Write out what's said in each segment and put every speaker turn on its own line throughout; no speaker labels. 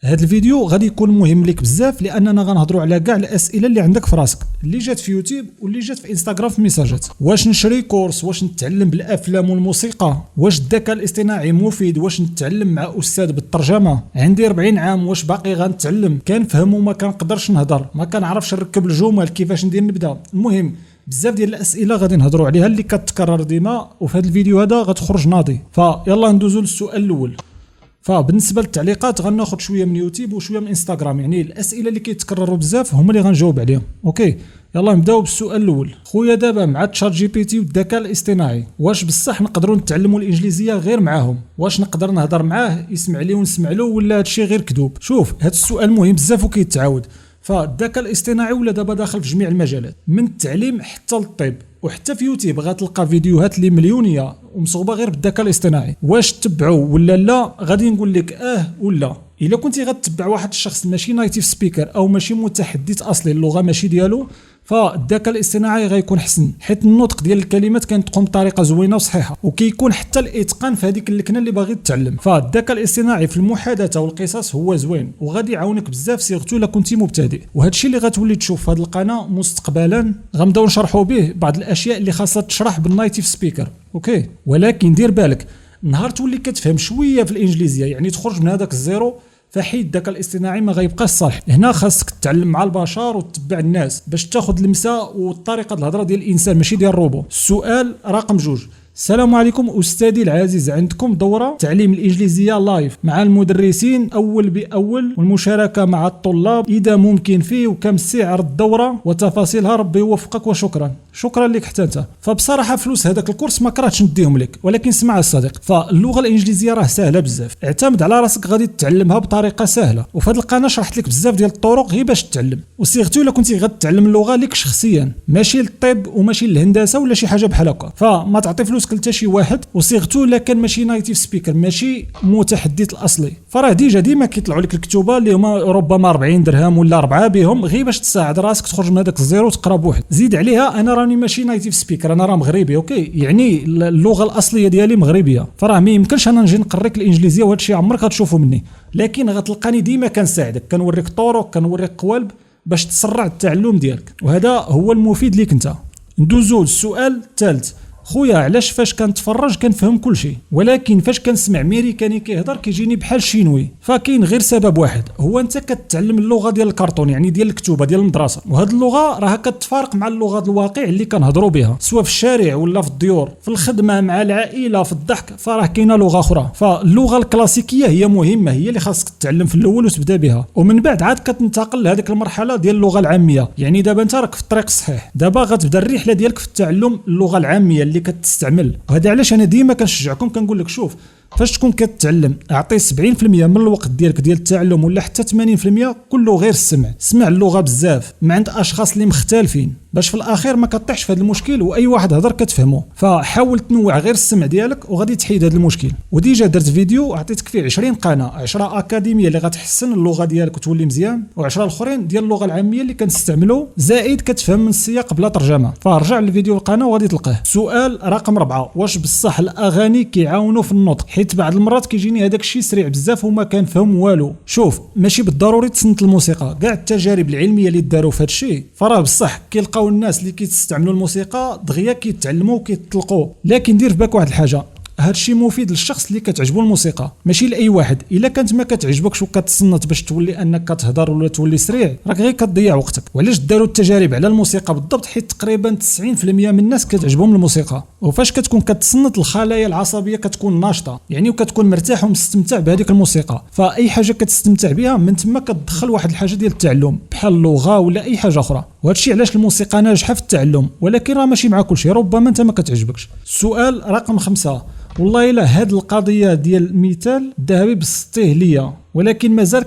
هذا الفيديو غادي يكون مهم لك بزاف لاننا غنهضروا على كاع الاسئله اللي عندك في راسك، اللي جات في يوتيوب واللي جات في انستغرام في ميساجات. واش نشري كورس؟ واش نتعلم بالافلام والموسيقى؟ واش الذكاء الاصطناعي مفيد؟ واش نتعلم مع استاذ بالترجمه؟ عندي 40 عام، واش باقي غنتعلم؟ كنفهم وما كنقدرش نهضر، ما كنعرفش نركب الجمل، كيفاش ندير نبدا؟ المهم بزاف ديال الاسئله غادي نهضروا عليها اللي كتكرر ديما، وفي هذا الفيديو هذا غتخرج ناضي. فيلا ندوزو للسؤال الاول. فبالنسبه للتعليقات غناخذ شويه من يوتيوب وشويه من انستغرام، يعني الاسئله اللي كيتكرروا بزاف هما اللي غنجاوب عليهم. اوكي يلا نبداو بالسؤال الاول. خويا دابا مع تشات جي بي تي والذكاء الاصطناعي، واش بصح نقدروا نتعلموا الانجليزيه غير معاهم؟ واش نقدر نهضر معاه يسمع لي ونسمع له، ولا هادشي غير كذوب؟ شوف هذا السؤال مهم بزاف وكيتعاود. فالذكاء الاصطناعي ولا دابا داخل في جميع المجالات، من التعليم حتى للطب، وحتى في يوتيوب غتلقى فيديوهات اللي مليونيه ومصوبه غير بالذكاء الاصطناعي. واش تتبعوا ولا لا؟ غادي نقول لك ولا. الا كنتي غتتبع واحد الشخص ماشي نايتيف سبيكر او ماشي متحدث اصلي، اللغه ماشي ديالو، فالذكاء الاصطناعي غيكون حسن، حيت النطق ديال الكلمات كتقوم بطريقه زوينه وصحيحه، وكيكون حتى الاتقان في هذيك اللكنه اللي باغي تتعلم. فالذكاء الاصطناعي في المحادثه والقصص هو زوين وغادي يعاونك بزاف، سيرتو الا كنتي مبتدئ. وهذا الشيء اللي غتولي تشوف في هذه القناه مستقبلا غنبداو نشرحوا به بعض الاشياء اللي خاصها تشرح بالنايتيف سبيكر. اوكي ولكن دير بالك نهار تولي كتفهم شويه في الانجليزيه، يعني تخرج من هذاك الزيرو، فحيد الذكاء الاصطناعي ما غيبقاش صالح. هنا خاصك تتعلم مع البشر وتتبع الناس باش تاخذ المسا وطريقه الهضره ديال الانسان ماشي ديال الروبو. السؤال رقم 2. السلام عليكم استاذي العزيز، عندكم دوره تعليم الانجليزيه لايف مع المدرسين اول باول والمشاركه مع الطلاب، اذا ممكن فيه، وكم سعر الدوره وتفاصيلها؟ ربي يوفقك وشكرا. شكرا لك حتى انت. فبصراحه فلوس هذاك الكورس ما كرهتش نديهم لك، ولكن اسمع الصديق، فاللغه الانجليزيه راه سهله بزاف، اعتمد على راسك غادي تتعلمها بطريقه سهله. وفي هذه القناه شرحت لك بزاف ديال الطرق غير باش تتعلم، وسيرتو الا كنتي غتتعلم اللغه لك شخصيا، ماشي للطب وماشي للهندسه ولا شي حاجه بحال هكا. فما تعطي فلوس حتى شي واحد، وصيغتو الا كان ماشي نايتيف سبيكر، ماشي متحدث الاصلي، فراه ديما كيطلعوا لك الكتوبه اللي هما ربما 40 درهم ولا 4 بهم غير باش تساعد راسك تخرج من هذاك الزيرو وتقرا بوحد. زيد عليها انا راني ماشي نايتيف سبيكر، انا راه مغربي. اوكي يعني اللغه الاصليه ديالي مغربيه، فراه ما يمكنش انا نجي نقريك الانجليزيه وهذا الشيء عمرك غتشوفه مني، لكن غتلقاني ديما كنساعدك، كنوريك طرق، كنوريك قوالب باش تسرع التعلم ديالك، وهذا هو المفيد ليك انت. ندوزو للسؤال الثالث. خويا علاش فاش كنتفرج كنفهم كل شيء، ولكن فاش كنسمع ميريكاني كيهضر كيجيني بحال شينوي؟ فكاين غير سبب واحد، هو انت كتعلم اللغه ديال الكرتون، يعني ديال الكتوبه ديال المدرسه، وهاد اللغه راها كتفارق مع اللغه الواقع اللي كنهضروا بها، سواء في الشارع ولا في الديور، في الخدمه، مع العائله، في الضحك، فراه كاينه لغه اخرى. فاللغه الكلاسيكيه هي مهمه، هي اللي خاصك تتعلم في الاول وتبدا بها، ومن بعد عاد كتنتقل لهذيك المرحله ديال اللغه العاميه. يعني دابا انت راك في الطريق الصحيح، دابا غتبدا الرحله ديالك في التعلم اللغه العاميه اللي كتستعمل. وهذا علاش انا ديما كنشجعكم كنقول لك شوف، فاش تكون كتعلم اعطي 70% من الوقت ديالك ديال التعلم، ولا حتى 80% كله غير السمع. سمع اللغه بزاف من عند اشخاص اللي مختلفين باش في الاخير ما كطيحش في هذا المشكل واي واحد هضر كتفهمه. فحاول تنوع غير السمع ديالك وغادي تحيد هذا المشكل. وديجا درت فيديو عطيتك فيه 20 قناه، 10 اكاديميه اللي غتحسن اللغه ديالك وتولي مزيان، و10 الاخرين ديال اللغه العاميه اللي كنستعملوا، زائد كتفهم من السياق بلا ترجمه. فرجع للفيديو القناه وغادي تلقاه. سؤال رقم 4. واش بصح الاغاني كيعاونوا في النطق؟ حيت بعض المرات كيجيني هذاك الشيء سريع بزاف وما كنفهم والو. شوف ماشي بالضروري تصنت الموسيقى، كاع التجارب العلميه اللي داروا في هذا الشيء فراه بصح كيلقاو الناس اللي كيستعملوا الموسيقى دغيا كيتعلموا وكيطلقوا. لكن دير في بالك واحد الحاجه، هذا الشيء مفيد للشخص اللي كتعجبو الموسيقى، ماشي لاي واحد. الا كانت ما كتعجبكش وكتصنت باش تولي انك كتهضر ولا تولي سريع، راك غير كتضيع وقتك. وعلاش داروا التجارب على الموسيقى بالضبط؟ حيت تقريبا 90% من الناس كتعجبهم الموسيقى، وفاش كتكون كتصنت الخلايا العصبيه كتكون ناشطه، يعني وكتكون مرتاح ومستمتع بهذيك الموسيقى. فاي حاجه كتستمتع بها من تما كتدخل واحد الحاجه ديال التعلم بحال اللغه ولا اي حاجه اخرى. وهذا الشيء علاش الموسيقى ناجحه في التعلم، ولكن راه ماشي مع كل شيء، ربما انت ما كتعجبكش. السؤال رقم 5. والله الا هاد القضيه ديال المثال الذهبي بسطيه ليا، ولكن مازال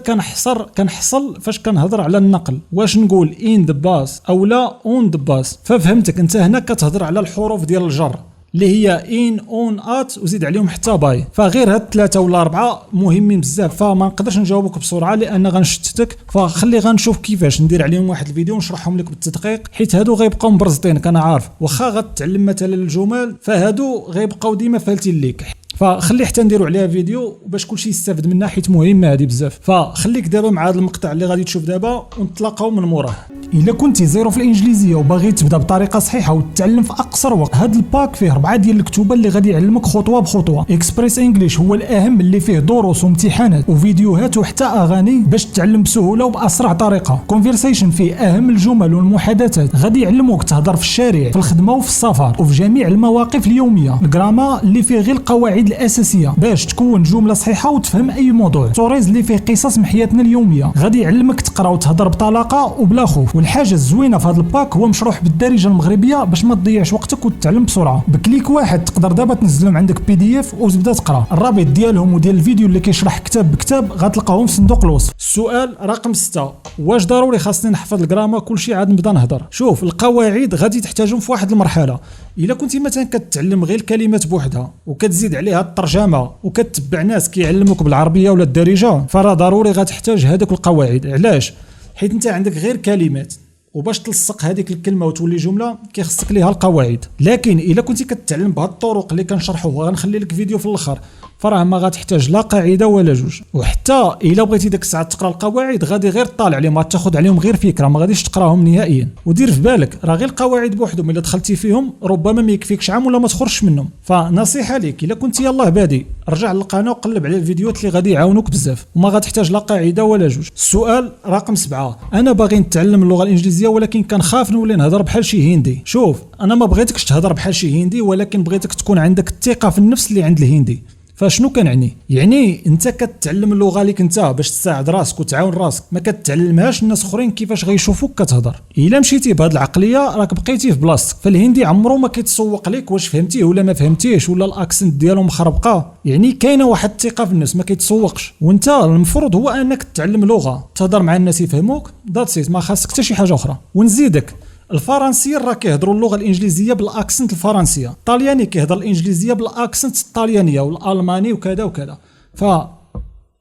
كنحصل فاش كنهضر على النقل، واش نقول ان ذا باس او لا اون ذا باس؟ ففهمتك انت هنا كتهضر على الحروف ديال الجر اللي هي ان اون ات وزيد عليهم حتى باي. فغير هاد 3 ولا 4 مهمين بزاف، فما نقدرش نجاوبك بسرعه لان غنشتتك، فخلي غنشوف كيفاش ندير عليهم واحد الفيديو ونشرحهم لك بالتدقيق، حيت هادو غيبقاو مبرزطينك انا عارف، واخا غتعلم مثلا الجمل فهادو غيبقاو ديما فالتين ليك. فخلي حتى نديروا عليها فيديو باش كلشي يستافد منها حيت مهمه هذه بزاف. فخليك دابا مع هذا المقطع اللي غادي تشوف دابا ونتلاقاو من موراه. الا كنتي زيرو في الانجليزيه وباغي تبدا بطريقه صحيحه وتتعلم في اقصر وقت، هذا الباك فيه 4 ديال الكتوبه اللي غادي يعلمك خطوه بخطوه. اكسبريس انجليش هو الاهم اللي فيه دروس وامتحانات وفيديوهات وحتى اغاني باش تتعلم بسهوله وباسرع طريقه. كونفرسيشن فيه اهم الجمل والمحادثات، غادي يعلموك تهضر في الشارع، في الخدمه وفي السفر وفي جميع المواقف اليوميه. الجراما اللي فيه غير القواعد الاساسيه باش تكون جمله صحيحه وتفهم اي موضوع. ستوريز اللي فيه قصص من حياتنا اليوميه، غادي يعلمك تقرا وتهضر بطلاقه وبلا خوف. والحاجه الزوينه في هذا الباك هو مشروح بالدارجه المغربيه باش ما تضيعش وقتك وتتعلم بسرعه. بكليك واحد تقدر دابا تنزلهم عندك PDF وتبدا تقرا. الرابط ديالهم وديال الفيديو اللي كيشرح كتاب بكتاب غتلقاهم في صندوق الوصف. السؤال رقم 6، واش ضروري خاصني نحفظ الجراما كلشي عاد نبدا نهضر؟ شوف، القواعد غادي تحتاجهم في واحد المرحله. الا كنتي مثلا كتعلم غير الكلمات بوحدها وكتزيد عليها الترجمه وكتتبع ناس كيعلموك بالعربيه ولا الدارجه، فراه ضروري غتحتاج هذوك القواعد. علاش؟ حيت انت عندك غير كلمات، وباش تلصق هذيك الكلمه وتولي جمله كيخصك ليها القواعد. لكن الا كنتي كتعلم بهذه الطرق اللي كنشرحوه وغنخلي لك فيديو في الاخر، فراه ما غتحتاج لا قاعده ولا جوج. وحتى الا بغيتي ديك الساعه تقرا القواعد غادي غير طالع عليهم، ما تاخذ عليهم غير فكره، ما غاديش تقراهم نهائيا. ودير في بالك راه غير القواعد بوحدهم الا دخلتي فيهم ربما ما يكفيكش عام ولا ما تخرجش منهم. فنصيحه ليك، الا كنتي يلاه بادي رجع للقناه وقلب على الفيديوهات اللي غادي يعاونوك بزاف وما غتحتاج لا قاعده ولا جوج. السؤال رقم 7، انا باغي نتعلم اللغه الانجليزيه ولكن كنخاف نولي نهضر بحال شي هندي. شوف، انا ما بغيتكش تهضر بحال شي هندي، ولكن بغيتك تكون عندك الثقه في النفس اللي عند الهندي. فشنو كنعني؟ يعني انت كتعلم اللغه ليك انت باش تساعد راسك وتعاون راسك، ما كتعلمهاش الناس اخرين كيفاش غيشوفوك كتهضر. الا مشيتي بهذه العقليه راك بقيتي في بلاصتك. فالهندي عمره ما كيتسوق لك واش فهمتيه ولا ما فهمتيش ولا الاكسنت ديالو مخربقه. يعني كاينه واحد الثقه في النفس ما كيتسوقش. وانت المفروض هو انك تتعلم لغه تهضر مع الناس يفهموك، ذاتس، ما خاصك حتى شي حاجه اخرى. ونزيدك، الفرنسيين راه كيهضروا اللغه الانجليزيه بالاكسنت الفرنسيه، الطلياني كيهضر الانجليزيه بالاكسنت الطليانيه، والالماني وكذا وكذا.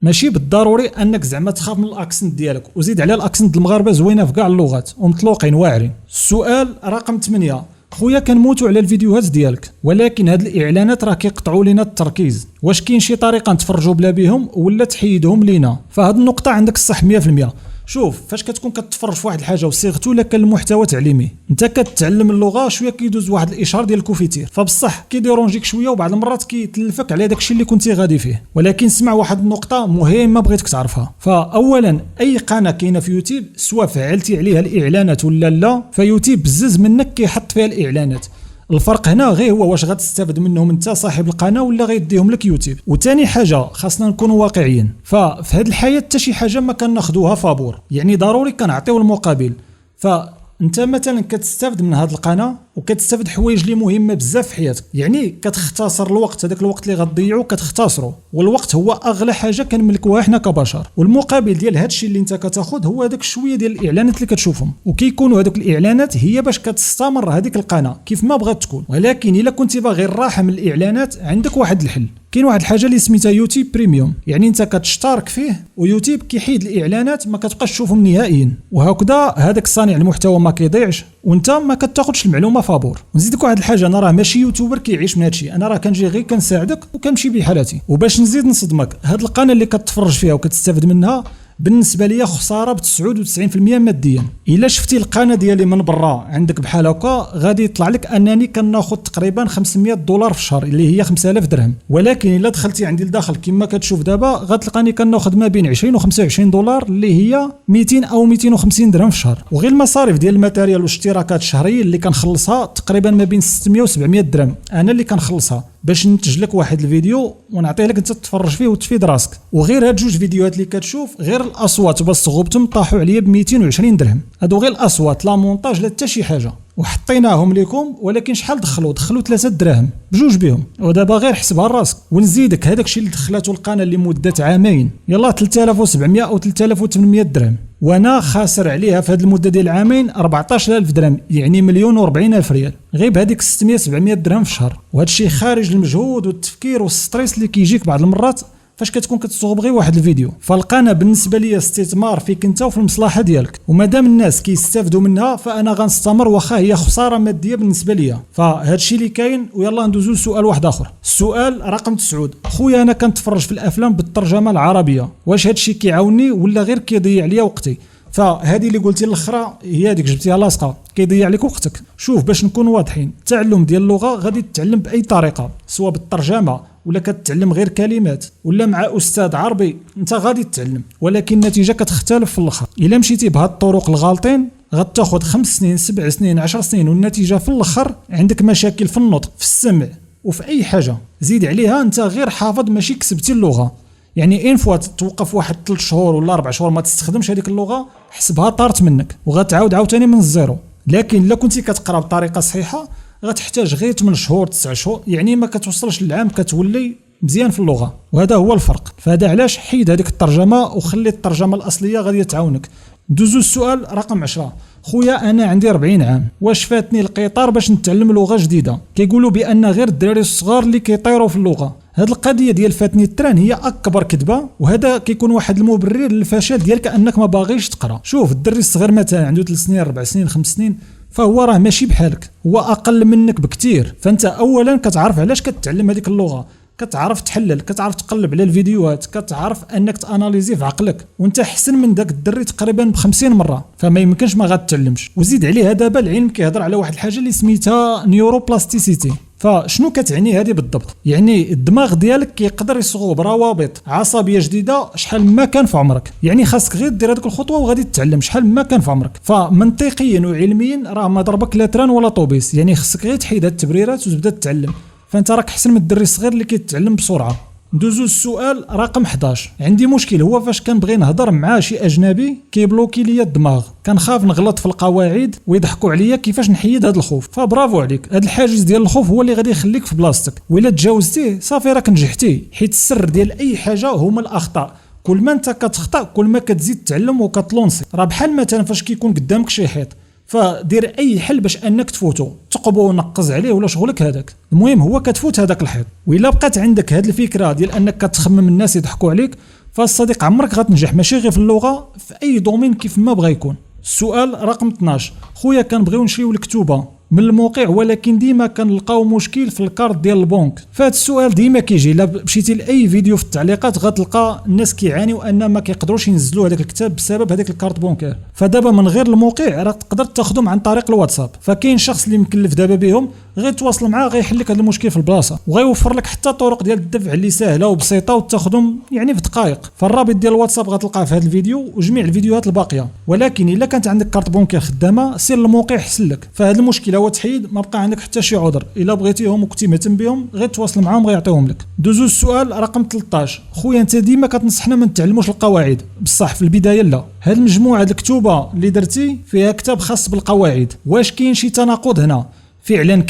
ماشي بالضروري انك زعما تخاف من الاكسنت ديالك، وزيد على الاكسنت المغاربه زوينه في كاع اللغات ومطلوقين واعرين. السؤال رقم 8، خويا كنموتوا على الفيديوهات ديالك ولكن هاد الاعلانات راه كيقطعوا لنا التركيز، واش كاين شي طريقه نتفرجوا بلا بهم ولا تحيدهم لينا؟ فهاد النقطه عندك الصح 100%. شوف، فاش كتكون كتفرج في واحد الحاجه وصيغته لك المحتوى تعليمي، انت كتعلم اللغه شويه كيدوز واحد الاشهار ديال الكوفيتير، فبصح كيديرونجيك شويه وبعض المرات كيتلفك على داكشي اللي كنتي غادي فيه. ولكن سمع واحد النقطه مهمه بغيتك تعرفها، فاولا اي قناه كاينه في يوتيوب سواء فعلتي عليها الاعلانات ولا لا، فيوتيوب بزز منك كيحط فيها الاعلانات. الفرق هنا غير هو واش غتستافد منهم انت صاحب القناه ولا غيديهم لك يوتيوب. وثاني حاجه خاصنا نكونوا واقعيين، ففي هذه الحياه حتى شي حاجه ما كناخذوها فابور، يعني ضروري كنعطيو المقابل. فانت مثلا كتستافد من هذه القناه وكتستافد حوايج اللي مهمه بزاف في حياتك، يعني كتختصر الوقت، هذاك الوقت اللي غتضيعو كتختصرو، والوقت هو اغلى حاجه كنملكوها حنا كبشر. والمقابل ديال هذا الشيء اللي انت كتاخذ هو هذاك شويه ديال الاعلانات اللي كتشوفهم، وكيكونوا هذوك الاعلانات هي باش كتستمر هذيك القناه كيف ما بغات تكون. ولكن الا كنتي باغي الراحه من الاعلانات عندك واحد الحل، كاين واحد الحاجه اللي سميتها يوتيوب بريميوم، يعني انت كتشترك فيه ويوتيوب كيحيد الاعلانات ما كتبقاش تشوفهم نهائيا، وهكذا هذاك صانع المحتوى ما كيضيعش وانت ما كتاخذش المعلومه فابور. نزيدك واحد الحاجه، انا راه ماشي يوتيوبر كيعيش من هادشي، انا راه كنجي غير كنساعدك وكنمشي بحالاتي. وباش نزيد نصدمك، هاد القناه اللي كتفرج فيها وكتستافد منها بالنسبه ليا خساره ب 99% ماديا. الا شفتي القناه ديالي من برا عندك بحال هكا غادي يطلع لك انني كناخذ تقريبا $500 في الشهر اللي هي 5000 درهم، ولكن الا دخلتي عندي لداخل كما كتشوف دابا غتلقاني كناخذ ما بين 20 و $25 اللي هي 200 او 250 درهم في الشهر. وغير المصاريف ديال الماتيريال والاشتراكات الشهريه اللي كنخلصها تقريبا ما بين 600 و 700 درهم انا اللي كنخلصها باش ننتج لك واحد الفيديو ونعطيه لك انت تتفرج فيه وتفيد راسك. وغير هاد جوج فيديوهات اللي كتشوف غير الاصوات بس غبتم طاحوا عليا ب 220 درهم، هادو غير الاصوات لا مونتاج لا حتى شي حاجه، وحطيناهم لكم. ولكن شحال دخلوا 3 دراهم بجوج بهم، ودابا غير حسبها لراسك. ونزيدك هذاك الشيء اللي دخلته القناه لمده عامين يلا 3700 او 3800 درهم، وانا خاسر عليها في هذه المده ديال العامين 14000 درهم، يعني 1,040,000 ريال غير بهذيك 600 700 درهم في الشهر. وهذا الشيء خارج المجهود والتفكير والستريس اللي كيجيك بعض المرات فاش كتكون كتصوب غير واحد الفيديو. فالقناه بالنسبه لي استثمار فيك انت وفي المصلحه ديالك، ومادام الناس كيستافدوا منها فانا غنستمر واخا هي خساره ماديه بالنسبه ليا. فهذا الشيء اللي كاين. ويلا ندوزو لسؤال واحد اخر. السؤال رقم 9: خويا انا كنتفرج في الافلام بالترجمه العربيه، واش هذا الشيء كيعاوني ولا غير كيضيع ليا وقتي؟ فهذه اللي قلتي الاخرى هي هذيك جبتيها لاصقه، كيضيع لك وقتك. شوف باش نكون واضحين، التعلم ديال اللغه غادي تتعلم باي طريقه، سواء بالترجمه ولا كتعلم غير كلمات ولا مع استاذ عربي، انت غادي تتعلم، ولكن النتيجه كتختلف في الاخر. الا مشيتي بهاد الطرق الغالطين غتاخذ 5 سنين 7 سنين 10 سنين، والنتيجه في الاخر عندك مشاكل في النطق في السمع وفي اي حاجه. زيد عليها انت غير حافظ ماشي كسبتي اللغه. يعني ان فوا توقف واحد 3 شهور ولا 4 شهور ما تستخدمش هذيك اللغه، حسبها طارت منك وغتعاود عاوتاني من الزيرو. لكن الا كنتي كتقرا بطريقه صحيحه غتحتاج غير 8 شهور 9 شهور، يعني ما كتوصلش للعام كتولي مزيان في اللغه. وهذا هو الفرق. فهذا علاش حيد هذيك الترجمه وخلي الترجمه الاصليه غادي تعاونك. ندوزو السؤال رقم 10: خويا انا عندي 40 عام، واش فاتني القطار باش نتعلم لغه جديده؟ كيقولوا بان غير الدراري الصغار اللي كيطيروا في اللغه. هاد القضيه ديال فاتني التران هي اكبر كذبه، وهذا كيكون واحد المبرر للفشل ديالك انك ما باغيش تقرا. شوف الدري الصغير مثلا عنده 3 سنين 4 سنين 5 سنين، فهو راه ماشي بحالك، هو اقل منك بكثير. فانت اولا كتعرف علاش كتعلم هذيك اللغه، كتعرف تحلل، كتعرف تقلب على الفيديوهات، كتعرف انك تاناليزي في عقلك، وانت احسن من داك الدري تقريبا ب50 مره، فما يمكنش ما غاتعلمش. وزيد عليها دابا العلم كيهضر على واحد الحاجه اللي سميتها نيوروبلاستيسيتي. فشنو كتعني هذه بالضبط؟ يعني الدماغ ديالك كيقدر يصوب روابط عصبيه جديده شحال ما كان في عمرك. يعني خاصك غير دير هذيك الخطوه وغادي تتعلم شحال ما كان في عمرك. فمنطقيا وعلميا راه ما ضربك لا تران ولا طوبيس، يعني خاصك غير تحيد هاد التبريرات وتبدا تتعلم. فانت راك احسن من الدري الصغير اللي كيتعلم بسرعه. ندوزو السؤال رقم 11: عندي مشكل، هو فاش كنبغي نهضر مع شي اجنبي كيبلوكي ليا الدماغ، كنخاف نغلط في القواعد ويضحكوا عليا. كيفاش نحيد هذا الخوف؟ فبرافو عليك، هذا الحاجز ديال الخوف هو اللي غادي يخليك في بلاصتك، وإلا تجاوزتيه صافي راك نجحتي. حيت السر ديال اي حاجه هما الاخطاء. كل ما انت كتخطا كل ما كتزيد تعلم وكتلونسي. راه بحال مثلا فاش كيكون قدامك شي حيط، فدير اي حل باش انك تفوتو، تقبو ونقز عليه ولا شغلك هذاك. المهم هو كتفوت هذاك الحيط. والا بقات عندك هذه الفكره ديال انك كتخمم الناس يضحكوا عليك، فالصديق عمرك غتنجح ماشي غير في اللغه، في اي دومين كيف ما بغى يكون. السؤال رقم 12: خويا كنبغيو نشريو الكتوبه من الموقع، ولكن ديما كنلقاو مشكل في الكارت ديال البنك. فهاد السؤال ديما كيجي، الا مشيتي لاي فيديو في التعليقات غتلقى الناس كيعانيو ان ما كيقدروش ينزلوا هذاك الكتاب بسبب هذاك الكارت بونكير. فدابا من غير الموقع راه تقدر تاخذهم عن طريق الواتساب. فكاين شخص اللي مكلف دابا بهم، غير تواصل معاه غيحل لك هذا المشكل في البلاصه، وغيوفر لك حتى طرق ديال الدفع اللي سهله وبسيطه وتاخذهم يعني في دقائق. فالرابط ديال الواتساب غتلقاه في هذا الفيديو وجميع الفيديوهات الباقيه. ولكن الا كانت عندك كارت بونكير خدامه سير للموقع يحسن لك. فهذا المشكل هو تحيد، ما بقى عندك حتى شي عذر. الا بغيتيهم وكنتي مهتم بهم غير تواصل معاهم غيعطيوهم لك. دوزو السؤال رقم 13: خويا انت ديما كتنصحنا ما نتعلموش القواعد، بصح في البدايه لا. هاد المجموعه د الكتوبه اللي درتي فيها كتاب خاص بالقواعد، واش كاين شي تناقض هنا؟ فعلا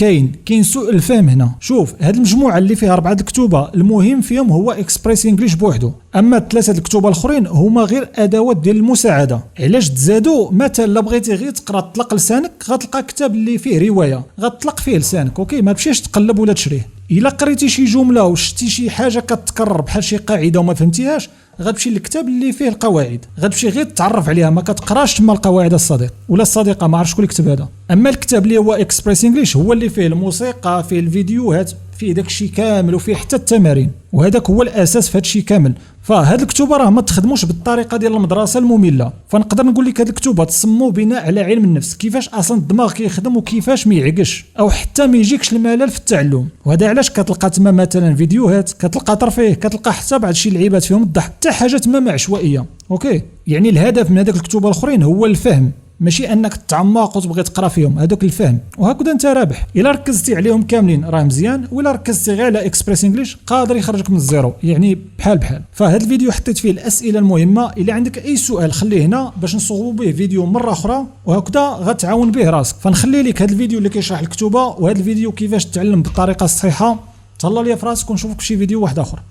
كاين سوء الفهم هنا. شوف هاد المجموعه اللي فيها 4 الكتوبه المهم فيهم هو اكسبريس انجليش بوحدو، اما 3 الكتوبه الاخرين هما غير ادوات ديال المساعده. علاش تزادوا؟ مثلا لا بغيتي غير تقرا تطلق لسانك غتلقى كتاب اللي فيه روايه غتطلق فيه لسانك، اوكي، ما تمشيش تقلب ولا تشريه. الا قريتي شي جمله وشتي شي حاجه كتكرر بحال شي قاعده وما فهمتيهاش غتمشي للكتاب اللي فيه القواعد، غتمشي غير تعرف عليها، ما كتقراش تما القواعد الصديق ولا الصديقه، ما عرفتش شكون اللي كتب هذا. اما الكتاب اللي هو اكسبريس انجليش هو اللي فيه الموسيقى، فيه الفيديوهات، فيه داك الشيء كامل، وفيه حتى التمارين، وهذاك هو الاساس في هذا الشيء كامل. فهاد الكتب راه ما تخدموش بالطريقه ديال المدرسه الممله. فنقدر نقول لك هاد الكتب تصموا بناء على علم النفس، كيفاش اصلا الدماغ كيخدم وكيفاش ما يعقش او حتى ما يجيكش الملل في التعلم. وهذا علاش كتلقى تما مثلا فيديوهات، كتلقى ترفيه، كتلقى حتى بعض شي لعيبات فيهم الضحك، حتى حاجه تما عشوائيه، اوكي. يعني الهدف من هذاك الكتب الاخرين هو الفهم، ماشي انك تتعمق وتبغي تقرا فيهم، هذوك الفهم، وهكذا انت رابح. الا ركزتي عليهم كاملين راه مزيان، ولا ركزتي غير على اكسبريس انجليش قادر يخرجك من الزيرو، يعني بحال. فهذا الفيديو حطيت فيه الاسئله المهمه. الا عندك اي سؤال خليه هنا باش نصوبوا به فيديو مره اخرى، وهكذا غتعاون به راسك. فنخلي لك هذا الفيديو اللي كيشرح الكتوبه، وهذا الفيديو كيفاش تتعلم بالطريقه الصحيحه. تهلا ليا في راسك ونشوفك في شي فيديو واحد اخر.